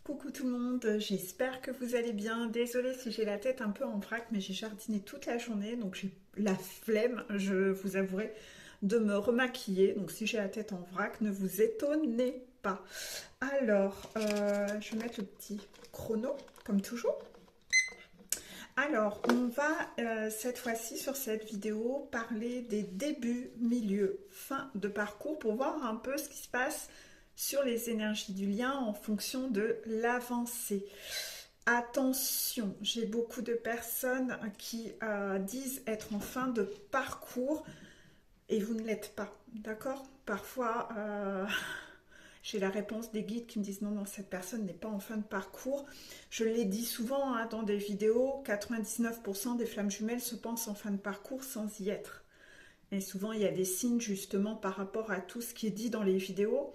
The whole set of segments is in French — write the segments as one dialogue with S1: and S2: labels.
S1: Coucou tout le monde, j'espère que vous allez bien. Désolée si j'ai la tête un peu en vrac, mais j'ai jardiné toute la journée, donc j'ai la flemme, je vous avouerai, de me remaquiller. Donc si j'ai la tête en vrac, ne vous étonnez pas. Alors, je vais mettre le petit chrono, comme toujours. Alors, on va cette fois-ci sur cette vidéo parler des débuts, milieux, fin de parcours pour voir un peu ce qui se passe sur les énergies du lien en fonction de l'avancée. Attention, j'ai beaucoup de personnes qui disent être en fin de parcours et vous ne l'êtes pas, d'accord? Parfois, j'ai la réponse des guides qui me disent non, non, cette personne n'est pas en fin de parcours. Je l'ai dit souvent dans des vidéos, 99% des flammes jumelles se pensent en fin de parcours sans y être. Et souvent, il y a des signes justement par rapport à tout ce qui est dit dans les vidéos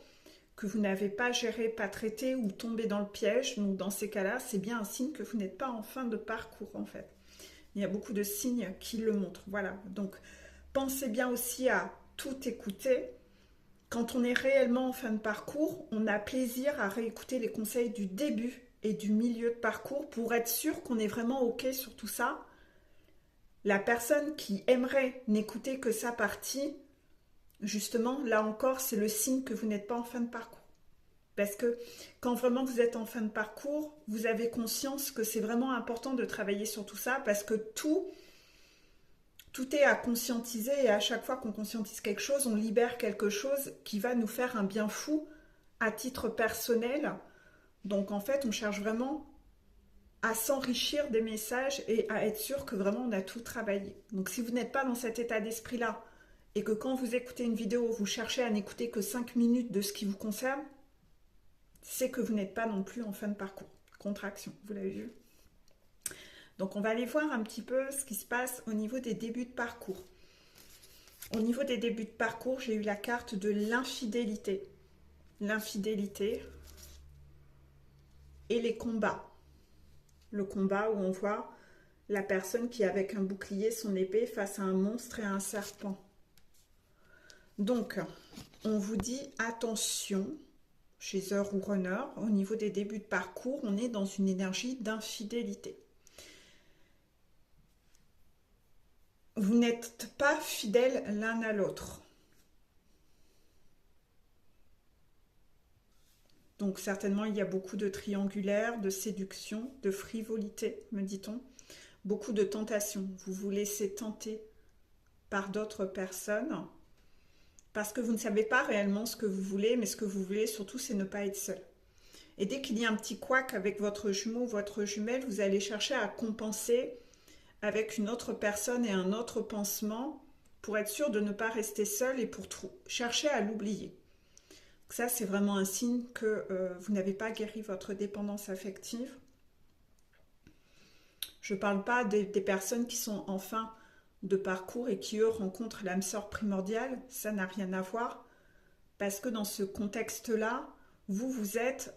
S1: que vous n'avez pas géré, pas traité ou tombé dans le piège. Donc dans ces cas-là, c'est bien un signe que vous n'êtes pas en fin de parcours en fait. Il y a beaucoup de signes qui le montrent. Voilà, donc pensez bien aussi à tout écouter. Quand on est réellement en fin de parcours, on a plaisir à réécouter les conseils du début et du milieu de parcours pour être sûr qu'on est vraiment OK sur tout ça. La personne qui aimerait n'écouter que sa partie, justement, là encore, c'est le signe que vous n'êtes pas en fin de parcours. Parce que quand vraiment vous êtes en fin de parcours, vous avez conscience que c'est vraiment important de travailler sur tout ça parce que tout est à conscientiser et à chaque fois qu'on conscientise quelque chose, on libère quelque chose qui va nous faire un bien fou à titre personnel. Donc en fait, on cherche vraiment à s'enrichir des messages et à être sûr que vraiment on a tout travaillé. Donc si vous n'êtes pas dans cet état d'esprit-là et que quand vous écoutez une vidéo, vous cherchez à n'écouter que 5 minutes de ce qui vous concerne, c'est que vous n'êtes pas non plus en fin de parcours. Contraction, vous l'avez vu? Donc on va aller voir un petit peu ce qui se passe au niveau des débuts de parcours. Au niveau des débuts de parcours, j'ai eu la carte de l'infidélité. L'infidélité et les combats. Le combat où on voit la personne qui est avec un bouclier, son épée, face à un monstre et à un serpent. Donc, on vous dit attention, chez Heure ou Runner, au niveau des débuts de parcours, on est dans une énergie d'infidélité. Vous n'êtes pas fidèles l'un à l'autre. Donc certainement, il y a beaucoup de triangulaire, de séduction, de frivolité, me dit-on. Beaucoup de tentation. Vous vous laissez tenter par d'autres personnes parce que vous ne savez pas réellement ce que vous voulez, mais ce que vous voulez surtout, c'est ne pas être seul. Et dès qu'il y a un petit couac avec votre jumeau ou votre jumelle, vous allez chercher à compenser avec une autre personne et un autre pansement pour être sûr de ne pas rester seul et pour chercher à l'oublier. Ça, c'est vraiment un signe que vous n'avez pas guéri votre dépendance affective. Je ne parle pas des personnes qui sont en fin de parcours et qui, eux, rencontrent l'âme sœur primordiale. Ça n'a rien à voir. Parce que dans ce contexte-là, vous êtes...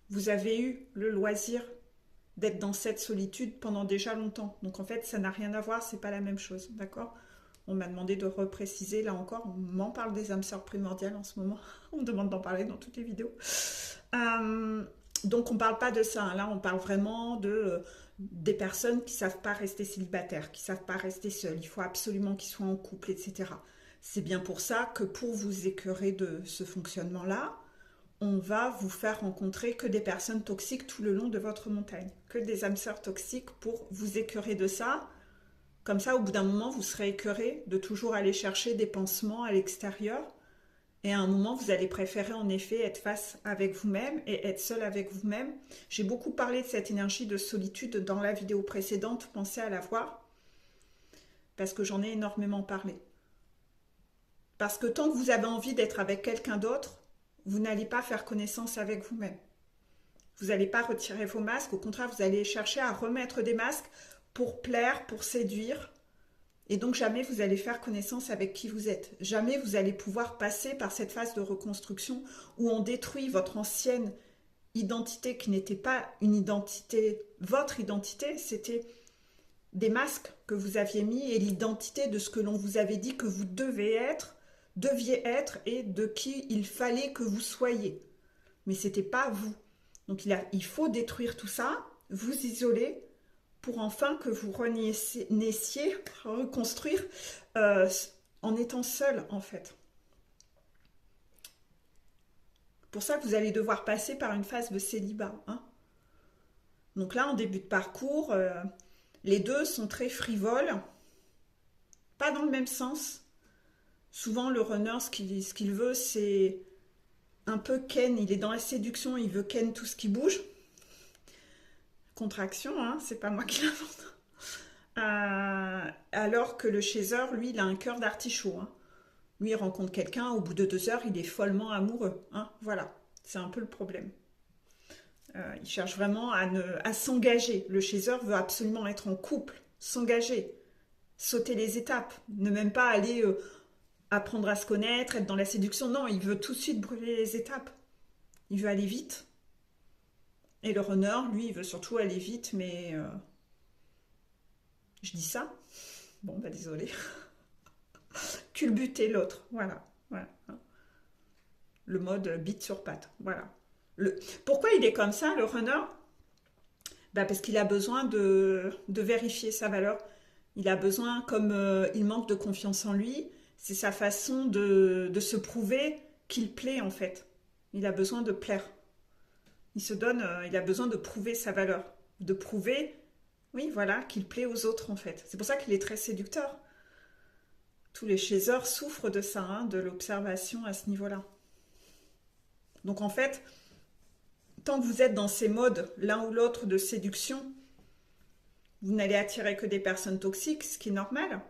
S1: vous avez eu le loisir d'être dans cette solitude pendant déjà longtemps. Donc en fait, ça n'a rien à voir, c'est pas la même chose, d'accord? On m'a demandé de repréciser, là encore, on m'en parle des âmes sœurs primordiales en ce moment. On me demande d'en parler dans toutes les vidéos. Donc on parle pas de ça, hein. Là on parle vraiment des personnes qui savent pas rester célibataires, qui savent pas rester seules. Il faut absolument qu'ils soient en couple, etc. C'est bien pour ça que pour vous écœurer de ce fonctionnement-là, on va vous faire rencontrer que des personnes toxiques tout le long de votre montagne, que des âmes sœurs toxiques pour vous écœurer de ça. Comme ça, au bout d'un moment, vous serez écœuré de toujours aller chercher des pansements à l'extérieur. Et à un moment, vous allez préférer en effet être face avec vous-même et être seul avec vous-même. J'ai beaucoup parlé de cette énergie de solitude dans la vidéo précédente. Pensez à la voir parce que j'en ai énormément parlé. Parce que tant que vous avez envie d'être avec quelqu'un d'autre, vous n'allez pas faire connaissance avec vous-même. Vous n'allez pas retirer vos masques. Au contraire, vous allez chercher à remettre des masques pour plaire, pour séduire. Et donc jamais vous allez faire connaissance avec qui vous êtes. Jamais vous allez pouvoir passer par cette phase de reconstruction où on détruit votre ancienne identité qui n'était pas une identité, votre identité, c'était des masques que vous aviez mis et l'identité de ce que l'on vous avait dit que vous deviez être et de qui il fallait que vous soyez. mais c'était pas vous. Donc il faut détruire tout ça, vous isoler, pour enfin que vous renaissiez, reconstruire en étant seul en fait. Pour ça que vous allez devoir passer par une phase de célibat. Hein. Donc là, en début de parcours, les deux sont très frivoles, pas dans le même sens. Souvent, le runner, ce qu'il veut, c'est un peu ken. Il est dans la séduction, il veut ken tout ce qui bouge. Contraction, hein, c'est pas moi qui l'invente. Alors que le chaser, lui, il a un cœur d'artichaut. Hein. Lui, il rencontre quelqu'un, au bout de 2 heures, il est follement amoureux. Hein. Voilà, c'est un peu le problème. Il cherche vraiment à s'engager. Le chaser veut absolument être en couple, s'engager, sauter les étapes, ne même pas aller apprendre à se connaître, être dans la séduction. Non, il veut tout de suite brûler les étapes. Il veut aller vite. Et le runner, lui, il veut surtout aller vite, mais... je dis ça. Bon, bah désolé. Culbuter l'autre, voilà. Voilà. Le mode bite sur patte, voilà. Pourquoi il est comme ça, le runner? Bah parce qu'il a besoin de vérifier sa valeur. Il a besoin, comme il manque de confiance en lui, c'est sa façon de se prouver qu'il plaît en fait. Il a besoin de plaire. Il a besoin de prouver sa valeur. De prouver, oui voilà, qu'il plaît aux autres en fait. C'est pour ça qu'il est très séducteur. Tous les chasers souffrent de ça, hein, de l'observation à ce niveau-là. Donc en fait, tant que vous êtes dans ces modes, l'un ou l'autre de séduction, vous n'allez attirer que des personnes toxiques, ce qui est normal,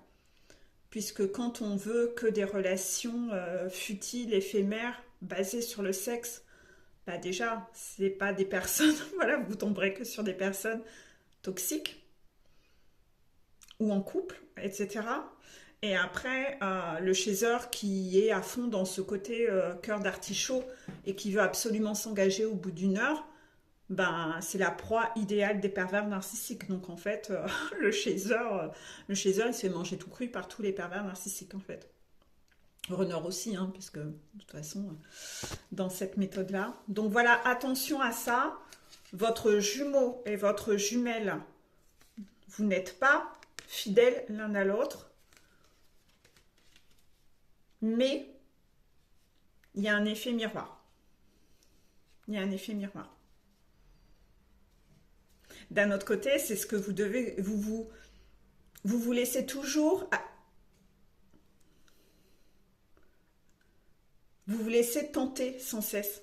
S1: puisque quand on veut que des relations futiles, éphémères, basées sur le sexe, bah déjà, c'est pas des personnes, voilà, vous tomberez que sur des personnes toxiques, ou en couple, etc. Et après, le chaser qui est à fond dans ce côté cœur d'artichaut et qui veut absolument s'engager au bout d'une heure, ben, c'est la proie idéale des pervers narcissiques. Donc en fait, le chaser, il se fait manger tout cru par tous les pervers narcissiques en fait. Runner aussi, hein, puisque de toute façon, dans cette méthode-là. Donc voilà, attention à ça. Votre jumeau et votre jumelle, vous n'êtes pas fidèles l'un à l'autre. Mais il y a un effet miroir. Il y a un effet miroir. D'un autre côté, c'est ce que vous devez... Vous laissez toujours... Vous vous laissez tenter sans cesse.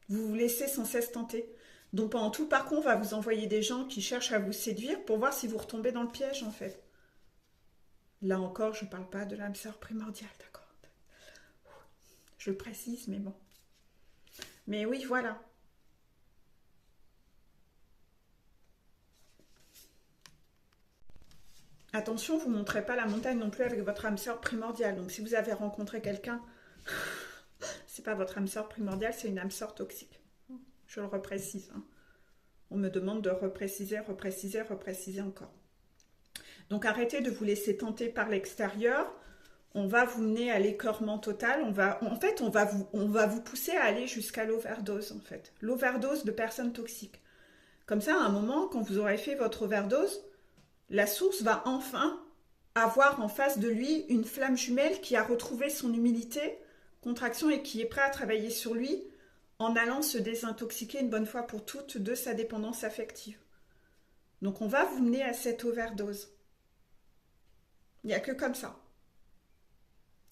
S1: Vous vous laissez sans cesse tenter. Donc pendant tout le parcours, on va vous envoyer des gens qui cherchent à vous séduire pour voir si vous retombez dans le piège en fait. Là encore, je ne parle pas de l'âme sœur primordiale, d'accord? Je le précise, mais bon. Mais oui, voilà. Attention, vous ne montrez pas la montagne non plus avec votre âme sœur primordiale. Donc si vous avez rencontré quelqu'un, c'est pas votre âme sœur primordiale, c'est une âme sœur toxique. Je le reprécise. Hein. On me demande de repréciser, repréciser, repréciser encore. Donc arrêtez de vous laisser tenter par l'extérieur. On va vous mener à l'écœurement total. On va vous pousser à aller jusqu'à l'overdose en fait. L'overdose de personnes toxiques. Comme ça, à un moment, quand vous aurez fait votre overdose, la source va enfin avoir en face de lui une flamme jumelle qui a retrouvé son humilité, contraction et qui est prêt à travailler sur lui en allant se désintoxiquer une bonne fois pour toutes de sa dépendance affective. Donc on va vous mener à cette overdose. Il n'y a que comme ça.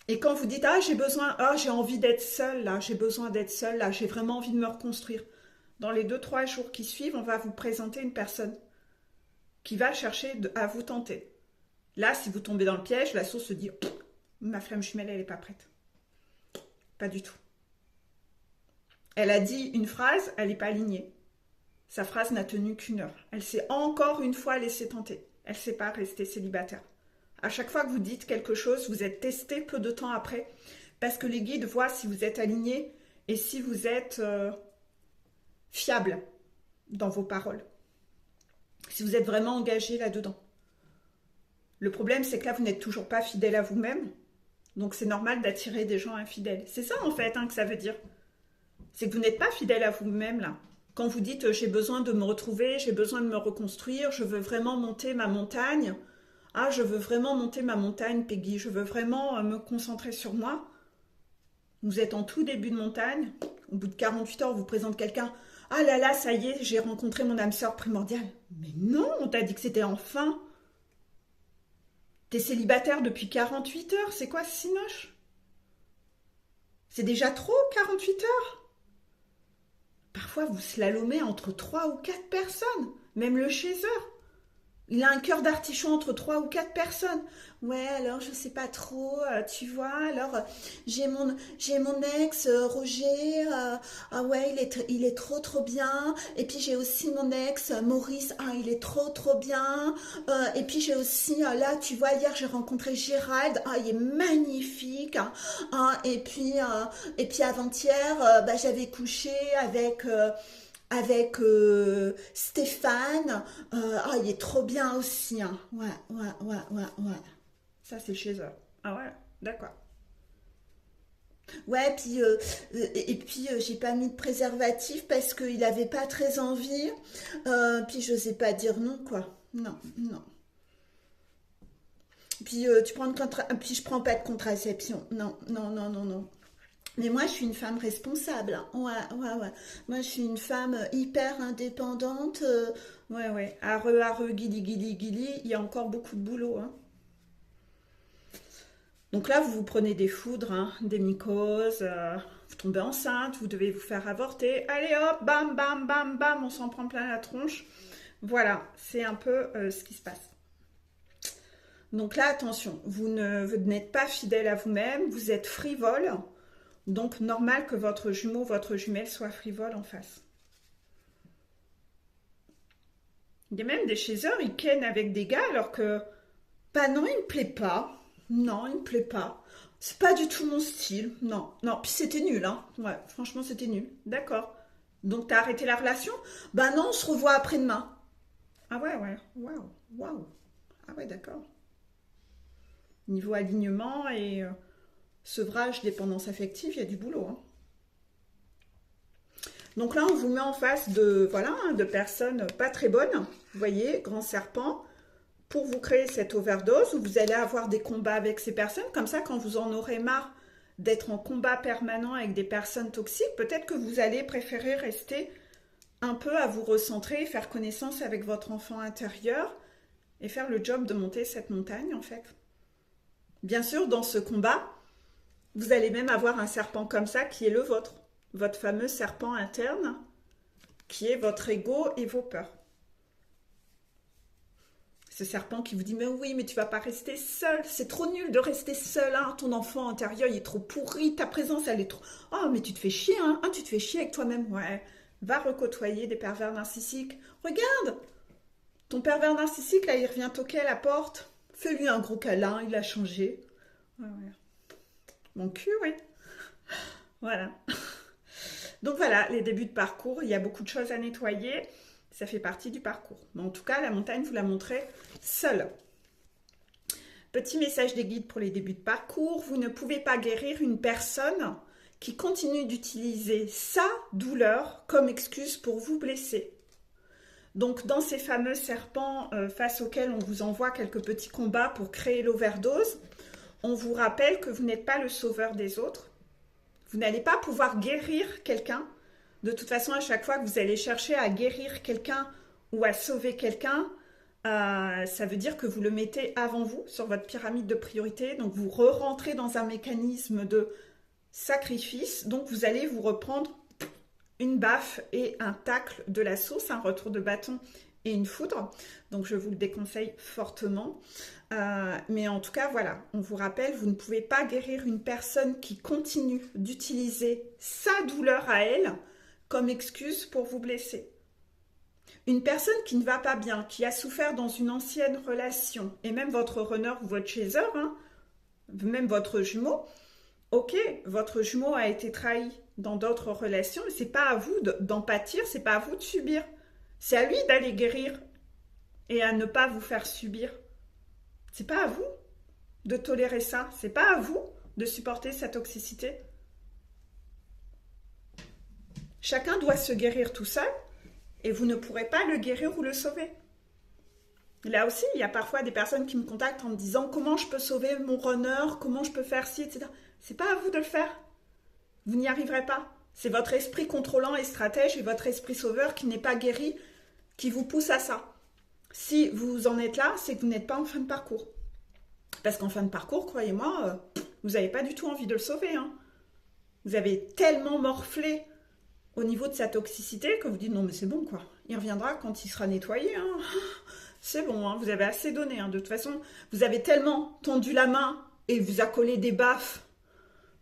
S1: Et quand vous dites « Ah, j'ai envie d'être seule, là, j'ai besoin d'être seule, là, j'ai vraiment envie de me reconstruire », dans les 2-3 jours qui suivent, on va vous présenter une personne qui va chercher à vous tenter. Là, si vous tombez dans le piège, la source se dit « Ma flamme jumelle, elle n'est pas prête. » Pas du tout. Elle a dit une phrase, elle n'est pas alignée. Sa phrase n'a tenu qu'1 heure. Elle s'est encore une fois laissée tenter. Elle ne s'est pas restée célibataire. À chaque fois que vous dites quelque chose, vous êtes testé peu de temps après, parce que les guides voient si vous êtes aligné et si vous êtes fiable dans vos paroles. Si vous êtes vraiment engagé là-dedans. Le problème, c'est que là, vous n'êtes toujours pas fidèle à vous-même, donc c'est normal d'attirer des gens infidèles. C'est ça, en fait, hein, que ça veut dire. C'est que vous n'êtes pas fidèle à vous-même là. Quand vous dites j'ai besoin de me retrouver, j'ai besoin de me reconstruire, je veux vraiment monter ma montagne. Ah, je veux vraiment monter ma montagne, Peggy, je veux vraiment me concentrer sur moi. Vous êtes en tout début de montagne. Au bout de 48 heures, on vous présente quelqu'un. Ah là là, ça y est, j'ai rencontré mon âme sœur primordiale. Mais non, on t'a dit que c'était enfin. T'es célibataire depuis 48 heures, c'est quoi ce cinoche? C'est déjà trop, 48 heures? Parfois, vous slalomez entre 3 ou 4 personnes, même le chasseur. Il a un cœur d'artichaut entre 3 ou 4 personnes. Ouais, alors je sais pas trop, tu vois. Alors j'ai mon ex Roger. Ah ouais, il est trop bien. Et puis j'ai aussi mon ex Maurice. Ah, il est trop bien. Et puis j'ai aussi là, tu vois, hier j'ai rencontré Gérald. Ah, il est magnifique. Ah, et puis avant-hier, bah, j'avais couché avec Stéphane. Ah, il est trop bien aussi, hein. Ouais, ouais, ouais, ouais, ouais. Ça, c'est chez eux. Ah ouais, d'accord. Ouais, et puis j'ai pas mis de préservatif parce qu'il avait pas très envie. Puis je sais pas dire non, quoi. Non, non. Puis je prends pas de contraception. Non, non, non, non, non. Mais moi, je suis une femme responsable, hein. Ouais, ouais, ouais. Moi, je suis une femme hyper indépendante. Ouais, ouais. Arre, arre, guili, guili, guili. Il y a encore beaucoup de boulot, hein. Donc là, vous vous prenez des foudres, hein, des mycoses. Vous tombez enceinte, vous devez vous faire avorter. Allez hop, bam, bam, bam, bam, on s'en prend plein la tronche. Voilà, c'est un peu ce qui se passe. Donc là, attention, vous n'êtes pas fidèle à vous-même, vous êtes frivole. Donc, normal que votre jumeau, votre jumelle soit frivole en face. Il y a même des chasseurs, ils kennent avec des gars alors que, bah non, il me plaît pas. Non, il me plaît pas. C'est pas du tout mon style. Non, non. Puis c'était nul, hein. Ouais, franchement, c'était nul. D'accord. Donc, t'as arrêté la relation? Bah non, on se revoit après-demain. Ah ouais, ouais. Waouh, waouh. Ah ouais, d'accord. Niveau alignement et sevrage, dépendance affective, il y a du boulot, hein. Donc là, on vous met en face de, voilà, hein, de personnes pas très bonnes, vous voyez, grand serpent, pour vous créer cette overdose où vous allez avoir des combats avec ces personnes. Comme ça, quand vous en aurez marre d'être en combat permanent avec des personnes toxiques, peut-être que vous allez préférer rester un peu à vous recentrer, faire connaissance avec votre enfant intérieur et faire le job de monter cette montagne, en fait. Bien sûr, dans ce combat, vous allez même avoir un serpent comme ça qui est le vôtre, votre fameux serpent interne, qui est votre ego et vos peurs. Ce serpent qui vous dit mais oui, mais tu vas pas rester seul, c'est trop nul de rester seul, hein. Ton enfant intérieur il est trop pourri, ta présence elle est trop... Oh mais tu te fais chier, hein, tu te fais chier avec toi-même, ouais. Va recôtoyer des pervers narcissiques. Regarde, ton pervers narcissique là il revient toquer à la porte, fais-lui un gros câlin, il a changé. Ouais, ouais. Mon cul, oui. Voilà. Donc voilà, les débuts de parcours, il y a beaucoup de choses à nettoyer. Ça fait partie du parcours. Mais en tout cas, la montagne, vous la montrez seule. Petit message des guides pour les débuts de parcours. Vous ne pouvez pas guérir une personne qui continue d'utiliser sa douleur comme excuse pour vous blesser. Donc dans ces fameux serpents face auxquels on vous envoie quelques petits combats pour créer l'overdose, on vous rappelle que vous n'êtes pas le sauveur des autres. Vous n'allez pas pouvoir guérir quelqu'un. De toute façon, à chaque fois que vous allez chercher à guérir quelqu'un ou à sauver quelqu'un, ça veut dire que vous le mettez avant vous sur votre pyramide de priorité. Donc vous re-rentrez dans un mécanisme de sacrifice. Donc vous allez vous reprendre une baffe et un tacle de la sauce, un retour de bâton et une foudre. Donc je vous le déconseille fortement. Mais en tout cas, voilà, on vous rappelle, vous ne pouvez pas guérir une personne qui continue d'utiliser sa douleur à elle comme excuse pour vous blesser. Une personne qui ne va pas bien, qui a souffert dans une ancienne relation, et même votre runner ou votre chaser, hein, même votre jumeau, ok, votre jumeau a été trahi dans d'autres relations, mais c'est pas à vous d'en pâtir, c'est pas à vous de subir. C'est à lui d'aller guérir et à ne pas vous faire subir. C'est pas à vous de tolérer ça, c'est pas à vous de supporter sa toxicité. Chacun doit se guérir tout seul et vous ne pourrez pas le guérir ou le sauver. Là aussi, il y a parfois des personnes qui me contactent en me disant comment je peux sauver mon runner, comment je peux faire ci, etc. C'est pas à vous de le faire. Vous n'y arriverez pas. C'est votre esprit contrôlant et stratège et votre esprit sauveur qui n'est pas guéri qui vous pousse à ça. Si vous en êtes là, c'est que vous n'êtes pas en fin de parcours. Parce qu'en fin de parcours, croyez-moi, vous n'avez pas du tout envie de le sauver. Hein. Vous avez tellement morflé au niveau de sa toxicité que vous dites non mais c'est bon quoi. Il reviendra quand il sera nettoyé. Hein. C'est bon, hein, vous avez assez donné. Hein. De toute façon, vous avez tellement tendu la main et vous accolé des baffes,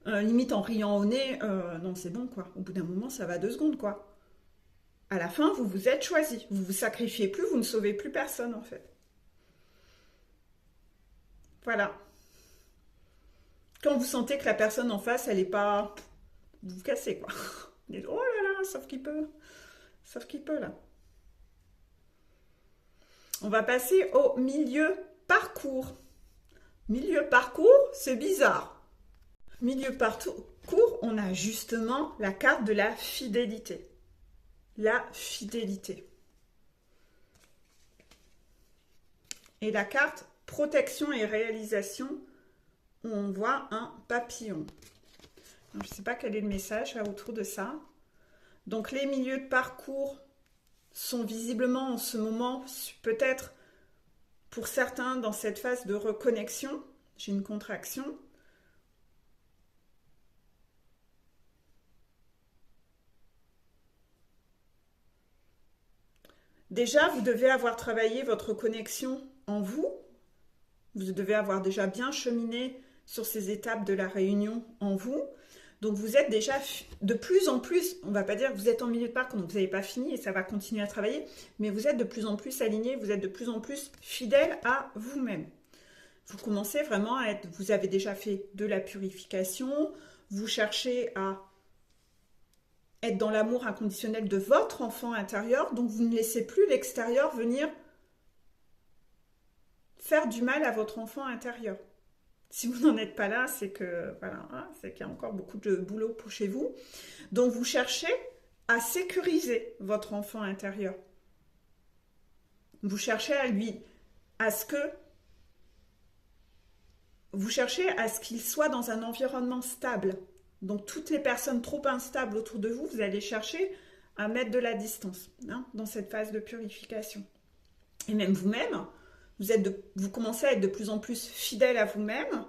S1: limite en riant au nez. Non, c'est bon, quoi. Au bout d'un moment, ça va 2 secondes, quoi. À la fin, vous vous êtes choisi. Vous vous sacrifiez plus, vous ne sauvez plus personne, en fait. Voilà. Quand vous sentez que la personne en face, elle n'est pas... Vous vous cassez, quoi. Vous dites, oh là là, sauf qu'il peut. Sauf qu'il peut, là. On va passer au milieu parcours. Milieu parcours, c'est bizarre. Milieu parcours, on a justement la carte de la fidélité. La fidélité. Et la carte protection et réalisation, où on voit un papillon. Alors, je ne sais pas quel est le message là, autour de ça. Donc les milieux de parcours sont visiblement en ce moment, peut-être pour certains, dans cette phase de reconnexion. J'ai une contraction. Déjà, vous devez avoir travaillé votre connexion en vous. Vous devez avoir déjà bien cheminé sur ces étapes de la réunion en vous. Donc vous êtes déjà de plus en plus, on ne va pas dire que vous êtes en milieu de parcours, donc vous n'avez pas fini et ça va continuer à travailler, mais vous êtes de plus en plus aligné, vous êtes de plus en plus fidèle à vous-même. Vous commencez vraiment à être, vous avez déjà fait de la purification, vous cherchez à être dans l'amour inconditionnel de votre enfant intérieur, donc vous ne laissez plus l'extérieur venir faire du mal à votre enfant intérieur. Si vous n'en êtes pas là, c'est que voilà, hein, c'est qu'il y a encore beaucoup de boulot pour chez vous. Donc vous cherchez à sécuriser votre enfant intérieur. Vous cherchez vous cherchez à ce qu'il soit dans un environnement stable. Donc toutes les personnes trop instables autour de vous, vous allez chercher à mettre de la distance, hein, dans cette phase de purification. Et même vous-même, vous commencez à être de plus en plus fidèle à vous-même.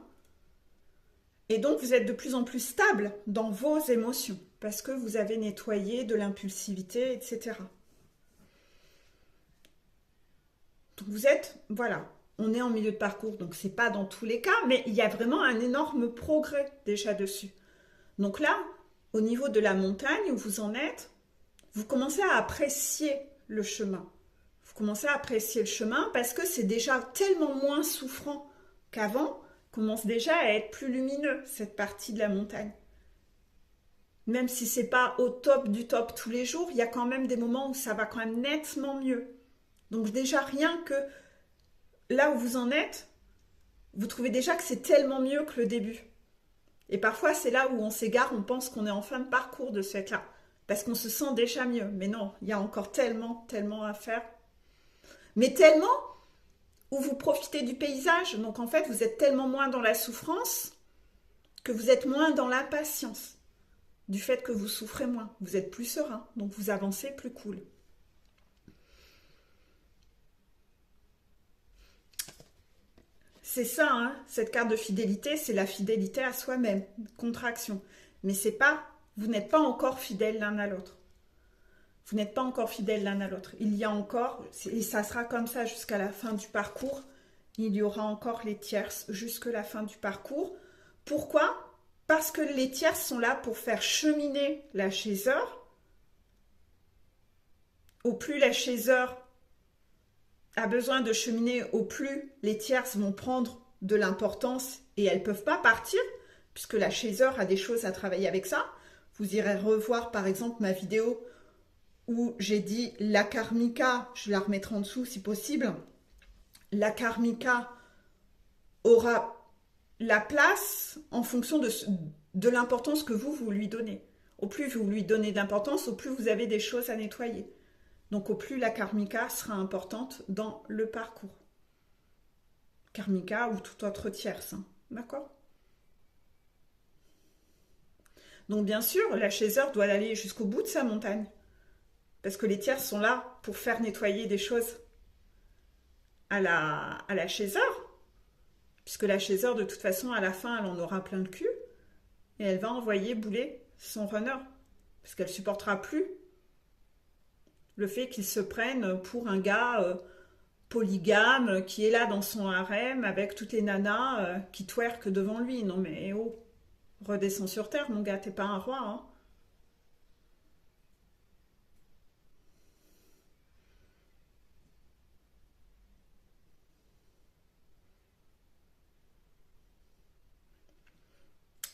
S1: Et donc, vous êtes de plus en plus stable dans vos émotions parce que vous avez nettoyé de l'impulsivité, etc. Donc, vous êtes, voilà, on est en milieu de parcours, donc c'est pas dans tous les cas, mais il y a vraiment un énorme progrès déjà dessus. Donc là, au niveau de la montagne où vous en êtes, vous commencez à apprécier le chemin. Vous commencez à apprécier le chemin parce que c'est déjà tellement moins souffrant qu'avant, commence déjà à être plus lumineux, cette partie de la montagne. Même si c'est pas au top du top tous les jours, il y a quand même des moments où ça va quand même nettement mieux. Donc déjà, rien que là où vous en êtes, vous trouvez déjà que c'est tellement mieux que le début. Et parfois, c'est là où on s'égare, on pense qu'on est en fin de parcours de ce là parce qu'on se sent déjà mieux. Mais non, il y a encore tellement, tellement à faire. Mais tellement où vous profitez du paysage. Donc en fait, vous êtes tellement moins dans la souffrance que vous êtes moins dans l'impatience du fait que vous souffrez moins. Vous êtes plus serein, donc vous avancez plus cool. C'est ça, hein, cette carte de fidélité, c'est la fidélité à soi-même, contraction. Mais c'est pas, vous n'êtes pas encore fidèles l'un à l'autre. Vous n'êtes pas encore fidèles l'un à l'autre. Il y a encore, et ça sera comme ça jusqu'à la fin du parcours, il y aura encore les tierces jusqu'à la fin du parcours. Pourquoi ? Parce que les tierces sont là pour faire cheminer la chaiseur. Au plus la chaiseur a besoin de cheminer, au plus les tierces vont prendre de l'importance et elles ne peuvent pas partir, puisque la chaiseur a des choses à travailler avec ça. Vous irez revoir par exemple ma vidéo où j'ai dit la karmika, je la remettrai en dessous si possible, la karmika aura la place en fonction de l'importance que vous lui donnez. Au plus vous lui donnez de l'importance, au plus vous avez des choses à nettoyer. Donc au plus la karmika sera importante dans le parcours. Karmika ou toute autre tierce, hein. D'accord? Donc bien sûr, la chaiseur doit aller jusqu'au bout de sa montagne. Parce que les tierces sont là pour faire nettoyer des choses à la chaiseur. Puisque la chaiseur, de toute façon, à la fin, elle en aura plein le cul. Et elle va envoyer bouler son runner. Parce qu'elle supportera plus le fait qu'il se prenne pour un gars polygame qui est là dans son harem avec toutes les nanas qui twerkent devant lui. Non mais oh, redescends sur terre, mon gars, t'es pas un roi, hein.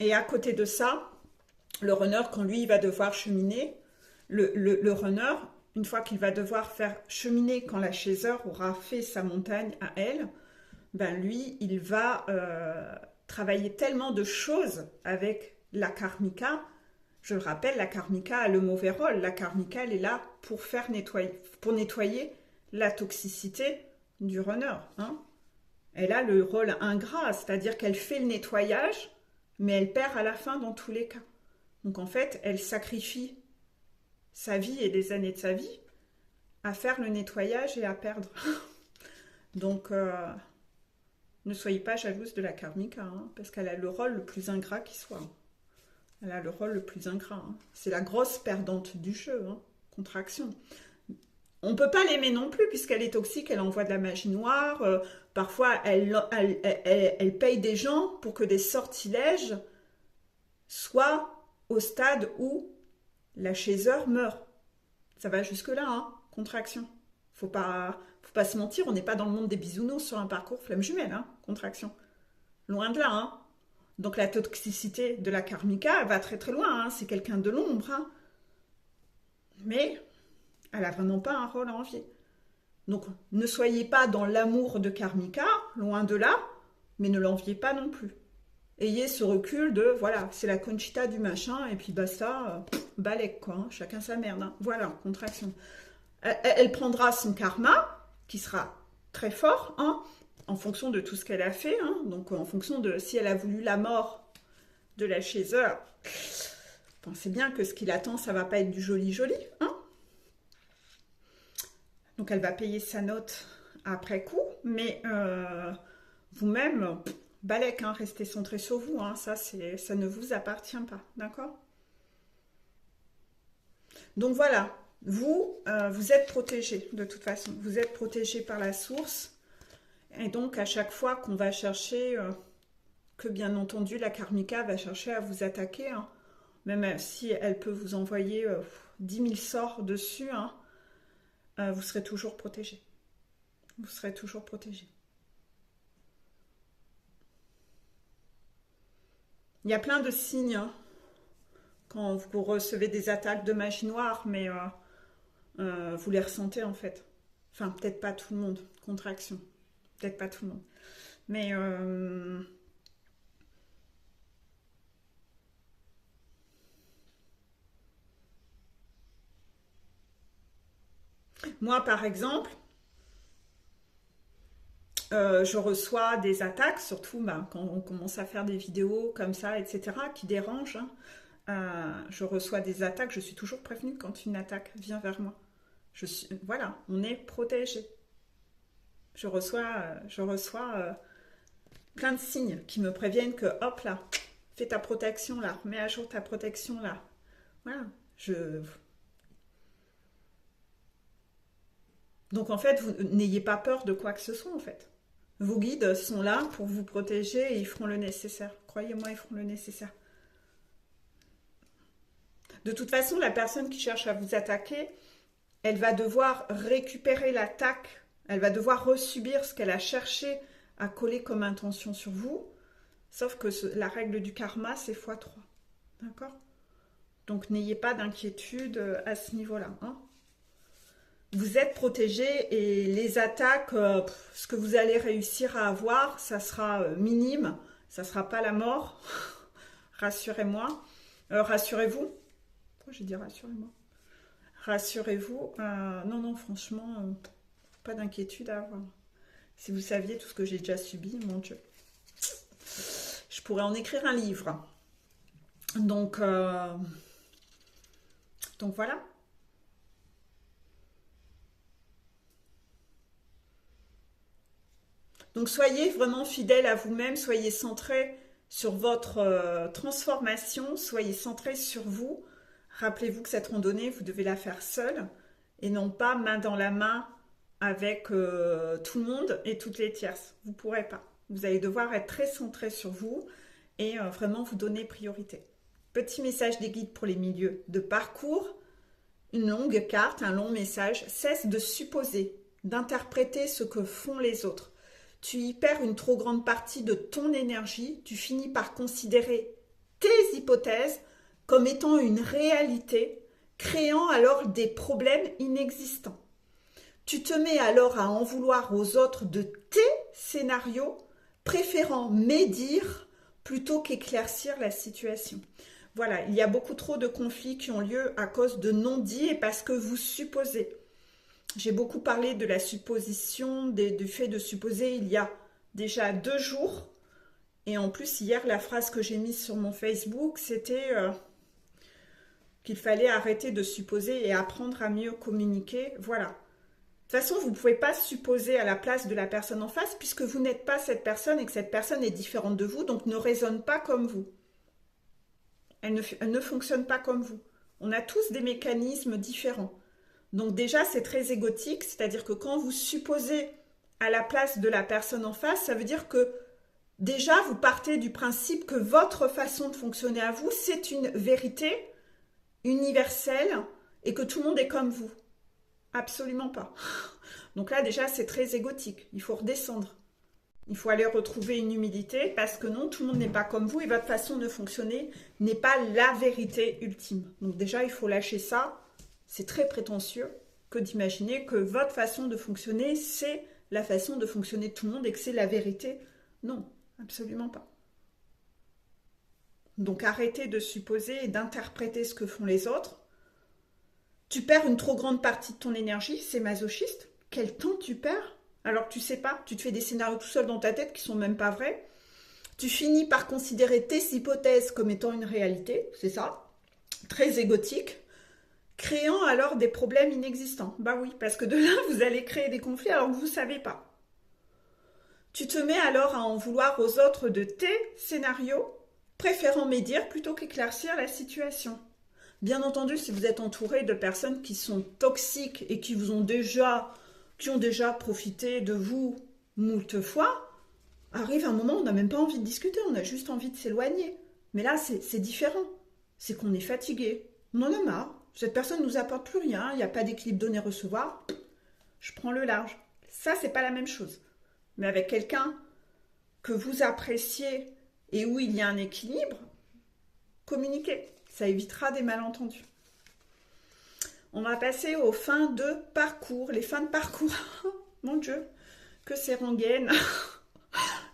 S1: Et à côté de ça, le runner, quand lui, il va devoir cheminer, le runner, une fois qu'il va devoir faire cheminer, quand la chaiseur aura fait sa montagne à elle, ben lui, il va travailler tellement de choses avec la karmika. Je le rappelle, la karmika a le mauvais rôle. La karmika, elle est là pour nettoyer la toxicité du runner, hein. Elle a le rôle ingrat, c'est-à-dire qu'elle fait le nettoyage, mais elle perd à la fin dans tous les cas. Donc en fait, elle sacrifie sa vie et des années de sa vie à faire le nettoyage et à perdre. Donc ne soyez pas jalouse de la karmika, hein, parce qu'elle a le rôle le plus ingrat qui soit. Elle a le rôle le plus ingrat, hein. C'est la grosse perdante du jeu, hein. Contraction. On ne peut pas l'aimer non plus, puisqu'elle est toxique, elle envoie de la magie noire. Parfois, elle paye des gens pour que des sortilèges soient au stade où la chaiseur meurt. Ça va jusque-là, hein. Contraction. Faut pas se mentir, on n'est pas dans le monde des bisounours sur un parcours flamme jumelle, hein. Contraction. Loin de là, hein. Donc la toxicité de la karmika, elle va très très loin, hein. C'est quelqu'un de l'ombre, hein. Mais elle n'a vraiment pas un rôle à envier. Donc ne soyez pas dans l'amour de karmika, loin de là, mais ne l'enviez pas non plus. Ayez ce recul de, voilà, c'est la Conchita du machin, et puis basta, balèque quoi, hein, chacun sa merde, hein. Voilà, contraction. Elle prendra son karma, qui sera très fort, hein, en fonction de tout ce qu'elle a fait, hein, donc en fonction de si elle a voulu la mort de la chaiseur, pensez bien que ce qui l'attend, ça va pas être du joli, hein. Donc elle va payer sa note après coup, mais vous-même, balèque, hein, restez centré sur vous, hein, ça ne vous appartient pas, d'accord? Donc voilà, vous êtes protégé de toute façon, vous êtes protégé par la source, et donc à chaque fois qu'on va chercher, que bien entendu la karmika va chercher à vous attaquer, hein, même si elle peut vous envoyer 10 000 sorts dessus, hein, vous serez toujours protégé. Vous serez toujours protégé. Il y a plein de signes, hein, quand vous recevez des attaques de magie noire, mais vous les ressentez en fait. Enfin, peut-être pas tout le monde. Contraction. Peut-être pas tout le monde. Mais moi, par exemple, je reçois des attaques, surtout quand on commence à faire des vidéos comme ça, etc., qui dérangent, hein. Je reçois des attaques, je suis toujours prévenue quand une attaque vient vers moi. Voilà, on est protégé. Je reçois plein de signes qui me préviennent que, hop là, fais ta protection là, mets à jour ta protection là. Voilà, donc en fait, vous n'ayez pas peur de quoi que ce soit en fait. Vos guides sont là pour vous protéger et ils feront le nécessaire. Croyez-moi, ils feront le nécessaire. De toute façon, la personne qui cherche à vous attaquer, elle va devoir récupérer l'attaque, elle va devoir resubir ce qu'elle a cherché à coller comme intention sur vous, sauf que la règle du karma, c'est x3. D'accord? Donc n'ayez pas d'inquiétude à ce niveau-là, hein. Vous êtes protégé et les attaques, ce que vous allez réussir à avoir, ça sera minime, ça ne sera pas la mort, rassurez-moi, rassurez-vous. Pourquoi j'ai dit rassurez-moi? Rassurez-vous, non, non, franchement, pas d'inquiétude à avoir. Si vous saviez tout ce que j'ai déjà subi, mon Dieu. Je pourrais en écrire un livre. Donc voilà. Donc soyez vraiment fidèle à vous-même, soyez centré sur votre transformation, soyez centré sur vous. Rappelez-vous que cette randonnée, vous devez la faire seule et non pas main dans la main avec tout le monde et toutes les tierces. Vous ne pourrez pas. Vous allez devoir être très centré sur vous et vraiment vous donner priorité. Petit message des guides pour les milieux de parcours, une longue carte, un long message. Cesse de supposer, d'interpréter ce que font les autres. Tu y perds une trop grande partie de ton énergie, tu finis par considérer tes hypothèses comme étant une réalité, créant alors des problèmes inexistants. Tu te mets alors à en vouloir aux autres de tes scénarios, préférant médire plutôt qu'éclaircir la situation. Voilà, il y a beaucoup trop de conflits qui ont lieu à cause de non-dits et parce que vous supposez. J'ai beaucoup parlé de la supposition, du fait de supposer il y a déjà 2 jours. Et en plus, hier, la phrase que j'ai mise sur mon Facebook, c'était qu'il fallait arrêter de supposer et apprendre à mieux communiquer. Voilà. De toute façon, vous ne pouvez pas supposer à la place de la personne en face puisque vous n'êtes pas cette personne et que cette personne est différente de vous, donc ne raisonne pas comme vous. Elle ne fonctionne pas comme vous. On a tous des mécanismes différents. Donc déjà, c'est très égotique, c'est-à-dire que quand vous supposez à la place de la personne en face, ça veut dire que déjà, vous partez du principe que votre façon de fonctionner à vous, c'est une vérité universelle et que tout le monde est comme vous. Absolument pas. Donc là, déjà, c'est très égotique. Il faut redescendre. Il faut aller retrouver une humilité parce que non, tout le monde n'est pas comme vous et votre façon de fonctionner n'est pas la vérité ultime. Donc déjà, il faut lâcher ça. C'est très prétentieux que d'imaginer que votre façon de fonctionner, c'est la façon de fonctionner de tout le monde et que c'est la vérité. Non, absolument pas. Donc arrêtez de supposer et d'interpréter ce que font les autres. Tu perds une trop grande partie de ton énergie, c'est masochiste. Quel temps tu perds? Alors que tu sais pas, tu te fais des scénarios tout seul dans ta tête qui sont même pas vrais. Tu finis par considérer tes hypothèses comme étant une réalité, c'est ça, très égotique. Créant alors des problèmes inexistants. Bah oui, parce que de là, vous allez créer des conflits alors que vous ne savez pas. Tu te mets alors à en vouloir aux autres de tes scénarios, préférant médire plutôt qu'éclaircir la situation. Bien entendu, si vous êtes entouré de personnes qui sont toxiques et qui ont déjà profité de vous moult fois, arrive un moment où on n'a même pas envie de discuter, on a juste envie de s'éloigner. Mais là, c'est différent. C'est qu'on est fatigué, on en a marre. Cette personne ne nous apporte plus rien, il n'y a pas d'équilibre donner-recevoir, je prends le large. Ça, c'est pas la même chose. Mais avec quelqu'un que vous appréciez et où il y a un équilibre, communiquez. Ça évitera des malentendus. On va passer aux fins de parcours. Les fins de parcours, mon Dieu, que c'est rengaine.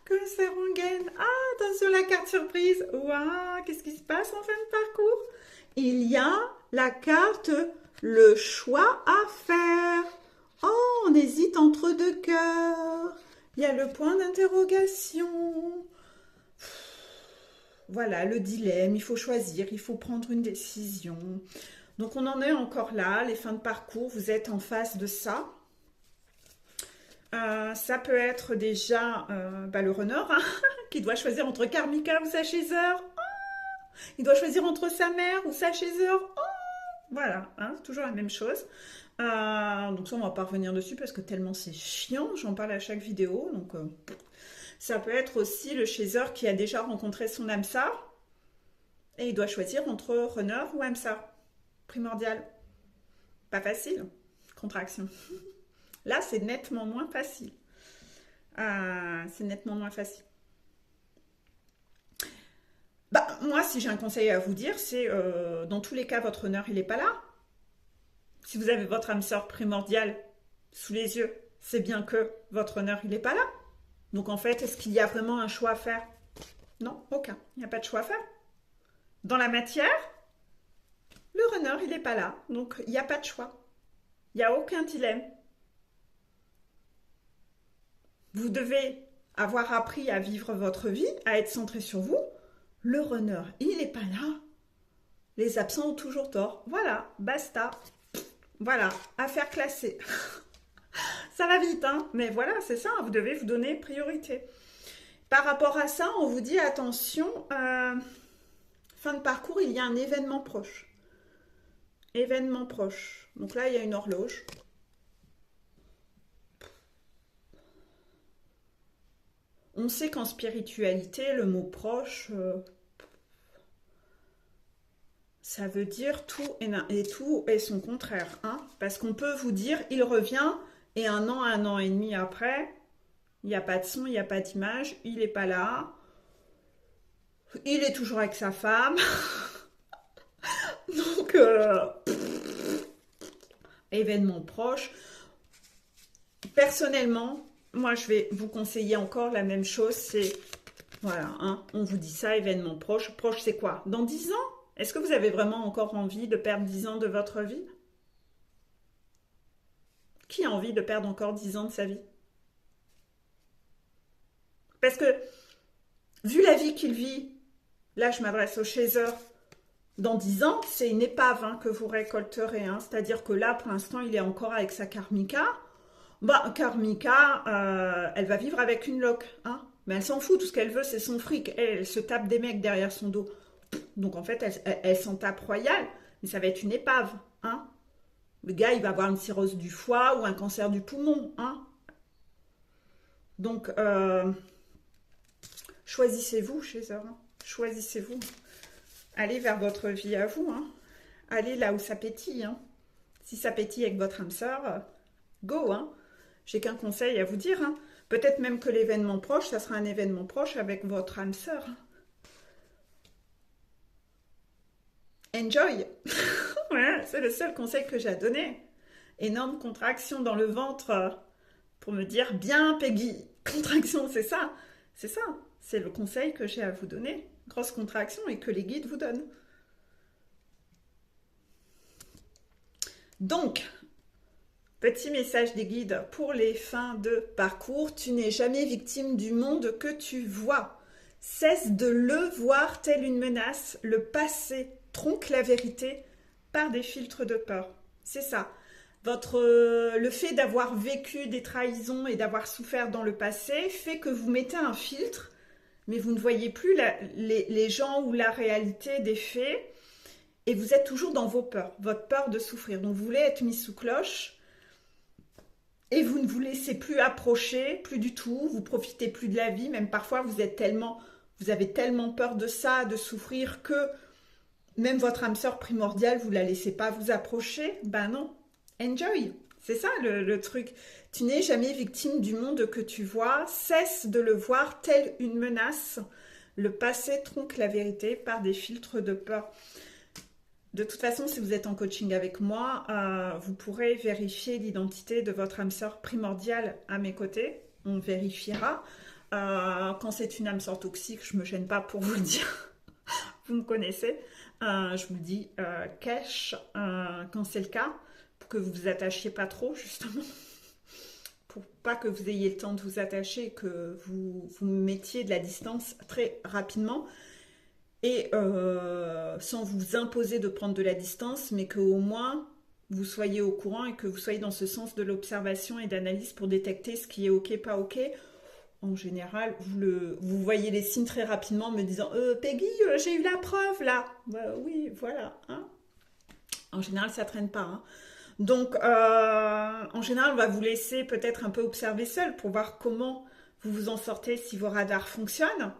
S1: Que c'est rengaine. Ah, attention la carte surprise. Waouh, qu'est-ce qui se passe en fin de parcours? Il y a la carte le choix à faire. Oh, on hésite entre 2 cœurs. Il y a le point d'interrogation. Voilà, le dilemme, il faut choisir, il faut prendre une décision. Donc on en est encore là, les fins de parcours, vous êtes en face de ça. Ça peut être déjà le runner hein, qui doit choisir entre Karmika ou sa chaser. Il doit choisir entre sa mère ou sa chaser. Oh, voilà, hein, c'est toujours la même chose. Donc ça, on va pas revenir dessus parce que tellement c'est chiant. J'en parle à chaque vidéo. Donc ça peut être aussi le chaser qui a déjà rencontré son âme sœur et il doit choisir entre runner ou âme sœur. Primordial. Pas facile. Contraction. Là, c'est nettement moins facile. C'est nettement moins facile. Moi, si j'ai un conseil à vous dire, c'est dans tous les cas, votre honneur, il n'est pas là. Si vous avez votre âme sœur primordiale sous les yeux, c'est bien que votre honneur, il n'est pas là. Donc en fait, est-ce qu'il y a vraiment un choix à faire? Non, aucun. Il n'y a pas de choix à faire. Dans la matière, Le runner, il n'est pas là, donc il n'y a pas de choix. Il n'y a aucun dilemme. Vous devez avoir appris à vivre votre vie, à être centré sur vous. Le runner, il n'est pas là. Les absents ont toujours tort. Voilà, basta. Voilà, affaire classée. Ça va vite, hein, mais voilà, c'est ça, vous devez vous donner priorité. Par rapport à ça, on vous dit attention, fin de parcours, il y a un événement proche. Événement proche. Donc là, il y a une horloge. On sait qu'en spiritualité, le mot proche, ça veut dire tout et tout et son contraire. Hein, parce qu'on peut vous dire, il revient, et un an et demi après, il n'y a pas de son, il n'y a pas d'image, il n'est pas là. Il est toujours avec sa femme. Donc, événement proche. Personnellement, moi, je vais vous conseiller encore la même chose. C'est, voilà, hein, on vous dit ça, événement proche. Proche, c'est quoi? Dans 10 ans? Est-ce que vous avez vraiment encore envie de perdre 10 ans de votre vie? Qui a envie de perdre encore 10 ans de sa vie? Parce que, vu la vie qu'il vit, là, je m'adresse aux chasers, dans 10 ans, c'est une épave hein, que vous récolterez. Hein. C'est-à-dire que là, pour l'instant, il est encore avec sa karmika. Bah, karmika, elle va vivre avec une loque. Hein. Mais elle s'en fout, tout ce qu'elle veut, c'est son fric. Elle se tape des mecs derrière son dos. Donc, en fait, elle s'en tape royale. Mais ça va être une épave. Hein. Le gars, il va avoir une cirrhose du foie ou un cancer du poumon. Hein. Donc, choisissez-vous, chez eux. Hein. Choisissez-vous. Allez vers votre vie à vous. Hein. Allez là où ça pétille. Hein. Si ça pétille avec votre âme sœur, go. Hein. J'ai qu'un conseil à vous dire. Hein. Peut-être même que l'événement proche, ça sera un événement proche avec votre âme sœur. Enjoy. Voilà, c'est le seul conseil que j'ai à donner. Énorme contraction dans le ventre pour me dire bien Peggy. Contraction, c'est ça. C'est ça. C'est le conseil que j'ai à vous donner. Grosse contraction et que les guides vous donnent. Donc, petit message des guides pour les fins de parcours. Tu n'es jamais victime du monde que tu vois. Cesse de le voir tel une menace. Le passé tronque la vérité par des filtres de peur. C'est ça. Le fait d'avoir vécu des trahisons et d'avoir souffert dans le passé fait que vous mettez un filtre, mais vous ne voyez plus les gens ou la réalité des faits, et vous êtes toujours dans vos peurs, votre peur de souffrir. Donc vous voulez être mis sous cloche, et vous ne vous laissez plus approcher, plus du tout, vous profitez plus de la vie, même parfois vous avez tellement peur de ça, de souffrir, que même votre âme sœur primordiale, vous ne la laissez pas vous approcher. Ben non, enjoy, c'est ça le truc. Tu n'es jamais victime du monde que tu vois, cesse de le voir tel une menace. Le passé tronque la vérité par des filtres de peur. De toute façon, si vous êtes en coaching avec moi, vous pourrez vérifier l'identité de votre âme sœur primordiale à mes côtés. On vérifiera. Quand c'est une âme sœur toxique, je ne me gêne pas pour vous le dire. Vous me connaissez. Je vous le dis cash quand c'est le cas, pour que vous vous attachiez pas trop, justement. Pour pas que vous ayez le temps de vous attacher et que vous mettiez de la distance très rapidement. Et sans vous imposer de prendre de la distance, mais qu'au moins vous soyez au courant et que vous soyez dans ce sens de l'observation et d'analyse pour détecter ce qui est ok, pas ok. En général, vous voyez les signes très rapidement en me disant Peggy, j'ai eu la preuve là. Bah, oui, voilà. Hein. En général, ça traîne pas. Hein. Donc, en général, on va vous laisser peut-être un peu observer seul pour voir comment vous vous en sortez si vos radars fonctionnent.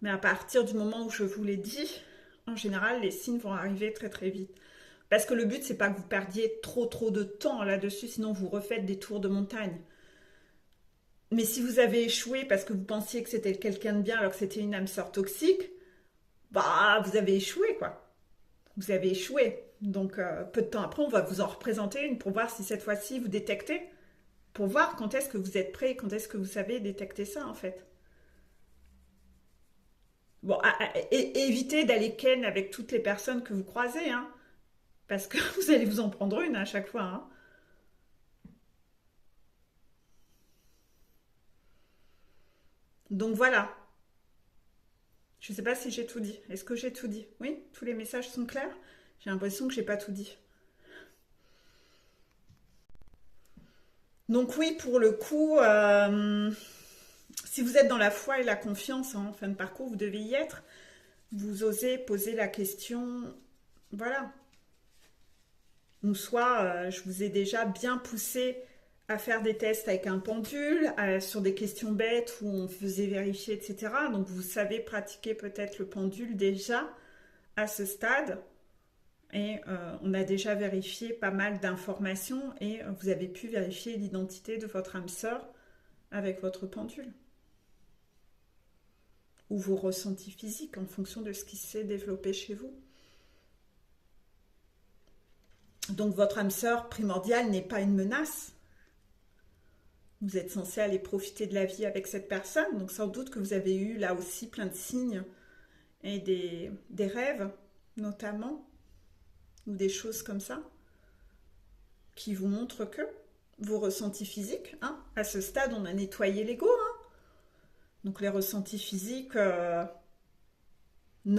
S1: Mais à partir du moment où je vous l'ai dit, en général, les signes vont arriver très très vite. Parce que le but, c'est pas que vous perdiez trop de temps là-dessus, sinon vous refaites des tours de montagne. Mais si vous avez échoué parce que vous pensiez que c'était quelqu'un de bien alors que c'était une âme sœur toxique, bah vous avez échoué quoi. Vous avez échoué. Donc peu de temps après, on va vous en représenter une pour voir si cette fois-ci vous détectez. Pour voir quand est-ce que vous êtes prêt, quand est-ce que vous savez détecter ça en fait. Bon, évitez d'aller ken avec toutes les personnes que vous croisez. Hein. Parce que vous allez vous en prendre une à chaque fois, hein. Donc voilà. Je ne sais pas si j'ai tout dit. Est-ce que j'ai tout dit? Oui, tous les messages sont clairs? J'ai l'impression que j'ai pas tout dit. Donc oui, pour le coup, si vous êtes dans la foi et la confiance en fin de parcours, vous devez y être. Vous osez poser la question, voilà. Ou soit, je vous ai déjà bien poussé à faire des tests avec un pendule, sur des questions bêtes où on faisait vérifier, etc. Donc vous savez pratiquer peut-être le pendule déjà à ce stade. Et on a déjà vérifié pas mal d'informations et vous avez pu vérifier l'identité de votre âme sœur avec votre pendule. Ou vos ressentis physiques en fonction de ce qui s'est développé chez vous. Donc votre âme sœur primordiale n'est pas une menace. Vous êtes censé aller profiter de la vie avec cette personne. Donc sans doute que vous avez eu là aussi plein de signes et des rêves notamment, ou des choses comme ça, qui vous montrent que vos ressentis physiques, hein, à ce stade on a nettoyé l'ego, hein, donc les ressentis physiques ne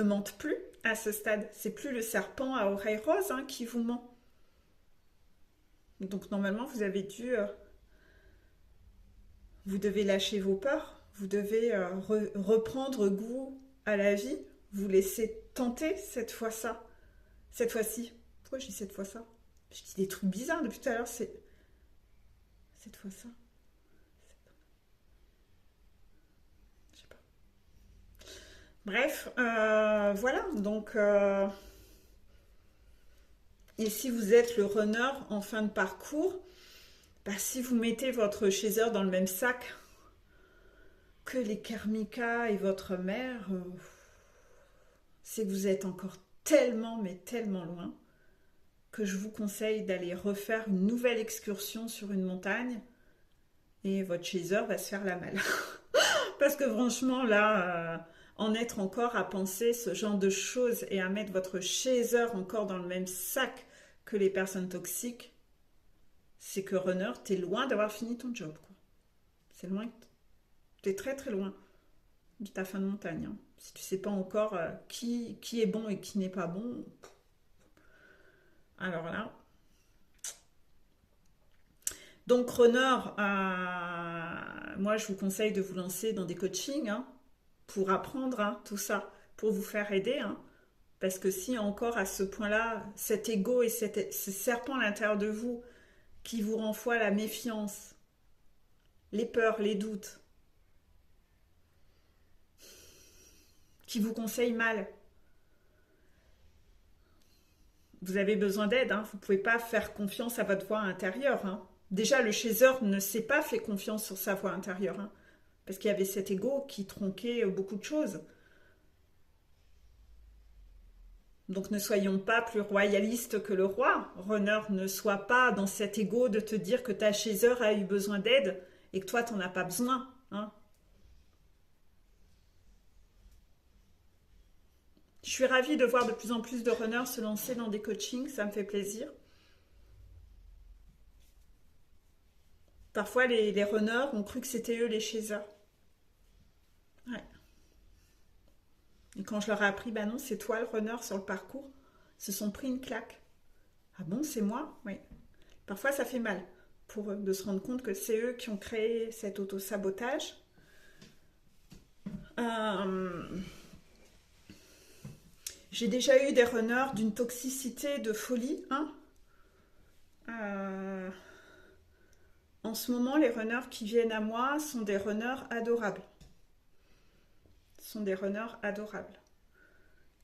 S1: mentent plus à ce stade. C'est plus le serpent à oreilles roses, hein, qui vous ment. Donc normalement vous avez dû, vous devez lâcher vos peurs, vous devez reprendre goût à la vie, vous laisser tenter cette fois ça, cette fois-ci. Pourquoi je dis cette fois ça? Je dis des trucs bizarres depuis tout à l'heure, c'est cette fois ça. Je sais pas. Bref, voilà, donc et si vous êtes le runner en fin de parcours, bah, si vous mettez votre chaser dans le même sac que les Karmikas et votre mère, c'est que vous êtes encore tellement, mais tellement loin, que je vous conseille d'aller refaire une nouvelle excursion sur une montagne et votre chaser va se faire la malle. Parce que franchement, là, en être encore à penser ce genre de choses et à mettre votre chaser encore dans le même sac que les personnes toxiques, c'est que runner, t'es loin d'avoir fini ton job, quoi. C'est loin, t'es très très loin de ta fin de montagne, hein. Si tu sais pas encore qui est bon et qui n'est pas bon, alors là. Donc runner, moi je vous conseille de vous lancer dans des coachings, hein, pour apprendre, hein, tout ça, pour vous faire aider, hein. Parce que si encore à ce point-là, cet ego et ce serpent à l'intérieur de vous qui vous renvoie la méfiance, les peurs, les doutes, qui vous conseille mal, vous avez besoin d'aide, hein. Vous ne pouvez pas faire confiance à votre voix intérieure, hein. Déjà, le chaser ne s'est pas fait confiance sur sa voix intérieure, hein, parce qu'il y avait cet ego qui tronquait beaucoup de choses. Donc ne soyons pas plus royalistes que le roi. Runner, ne sois pas dans cet ego de te dire que ta chaser a eu besoin d'aide et que toi, tu n'en as pas besoin, hein. Je suis ravie de voir de plus en plus de runners se lancer dans des coachings, ça me fait plaisir. Parfois, les runners ont cru que c'était eux les chasers. Ouais. Et quand je leur ai appris, bah non, c'est toi le runner sur le parcours, ils se sont pris une claque. Ah bon, c'est moi? Oui. Parfois, ça fait mal pour eux de se rendre compte que c'est eux qui ont créé cet auto-sabotage. Euh, J'ai déjà eu des runners d'une toxicité de folie, hein. Euh, En ce moment, les runners qui viennent à moi sont des runners adorables. Sont des runners adorables.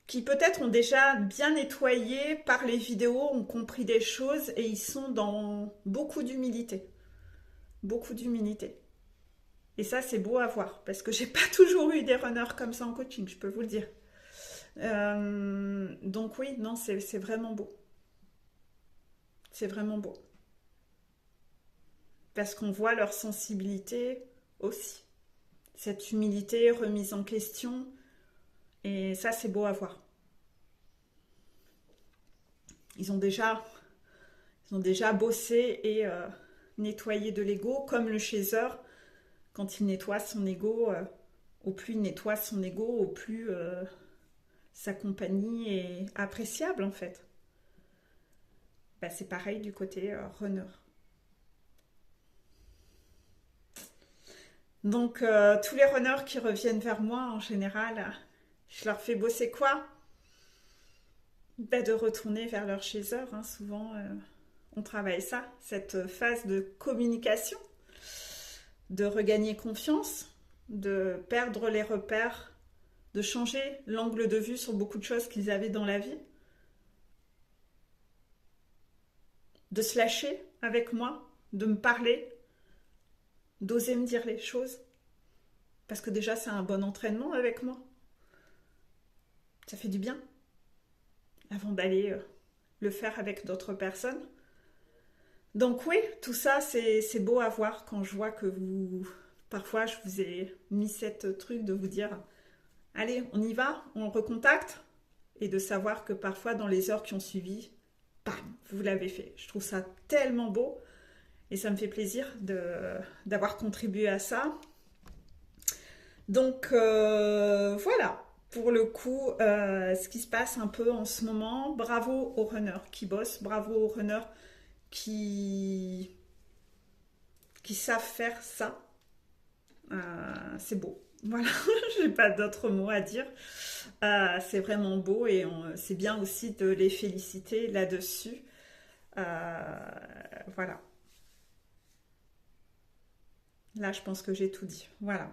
S1: Qui peut-être ont déjà bien nettoyé par les vidéos, ont compris des choses et ils sont dans beaucoup d'humilité. Beaucoup d'humilité. Et ça, c'est beau à voir parce que j'ai pas toujours eu des runners comme ça en coaching, je peux vous le dire. Donc oui, non, c'est vraiment beau. C'est vraiment beau. Parce qu'on voit leur sensibilité aussi. Cette humilité remise en question. Et ça, c'est beau à voir. ils ont déjà bossé et nettoyé de l'ego, comme le chaser, quand il nettoie son ego, au plus il nettoie son ego, au plus sa compagnie est appréciable en fait. Bah, c'est pareil du côté runner. Donc tous les runners qui reviennent vers moi en général, je leur fais bosser quoi? Bah, de retourner vers leur chaser, hein. Souvent on travaille ça, cette phase de communication, de regagner confiance, de perdre les repères, de changer l'angle de vue sur beaucoup de choses qu'ils avaient dans la vie, de se lâcher avec moi, de me parler, d'oser me dire les choses. Parce que déjà, c'est un bon entraînement avec moi. Ça fait du bien avant d'aller le faire avec d'autres personnes. Donc oui, tout ça, c'est beau à voir quand je vois que vous... Parfois, je vous ai mis cette truc de vous dire, allez, on y va, on recontacte. Et de savoir que parfois, dans les heures qui ont suivi, bam, vous l'avez fait. Je trouve ça tellement beau. Et ça me fait plaisir d'avoir contribué à ça. Donc voilà, pour le coup, ce qui se passe un peu en ce moment. Bravo aux runners qui bossent, bravo aux runners qui, qui savent faire ça. C'est beau. Voilà, j'ai pas d'autres mots à dire. C'est vraiment beau et c'est bien aussi de les féliciter là-dessus. Voilà. Là, je pense que j'ai tout dit. Voilà.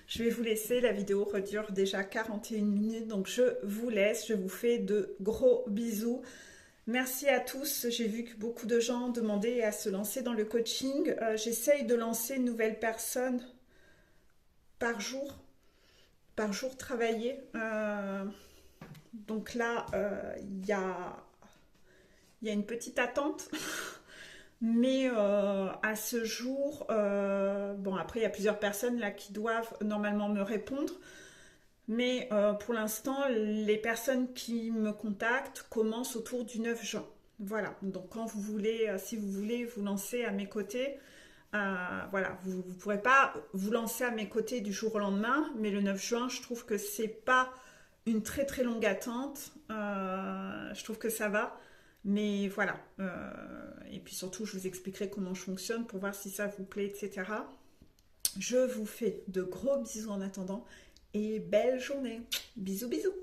S1: Je vais vous laisser. La vidéo redure déjà 41 minutes. Donc, je vous laisse. Je vous fais de gros bisous. Merci à tous. J'ai vu que beaucoup de gens demandaient à se lancer dans le coaching. J'essaye de lancer une nouvelle personne par jour. Par jour travaillé. Donc là, il y a une petite attente. Mais à ce jour, bon après il y a plusieurs personnes là qui doivent normalement me répondre, mais pour l'instant les personnes qui me contactent commencent autour du 9 juin. Voilà, donc quand vous voulez, si vous voulez vous lancer à mes côtés, voilà, vous ne pourrez pas vous lancer à mes côtés du jour au lendemain, mais le 9 juin je trouve que c'est pas une très très longue attente, je trouve que ça va. Mais voilà, et puis surtout, je vous expliquerai comment je fonctionne pour voir si ça vous plaît, etc. Je vous fais de gros bisous en attendant et belle journée. Bisous, bisous.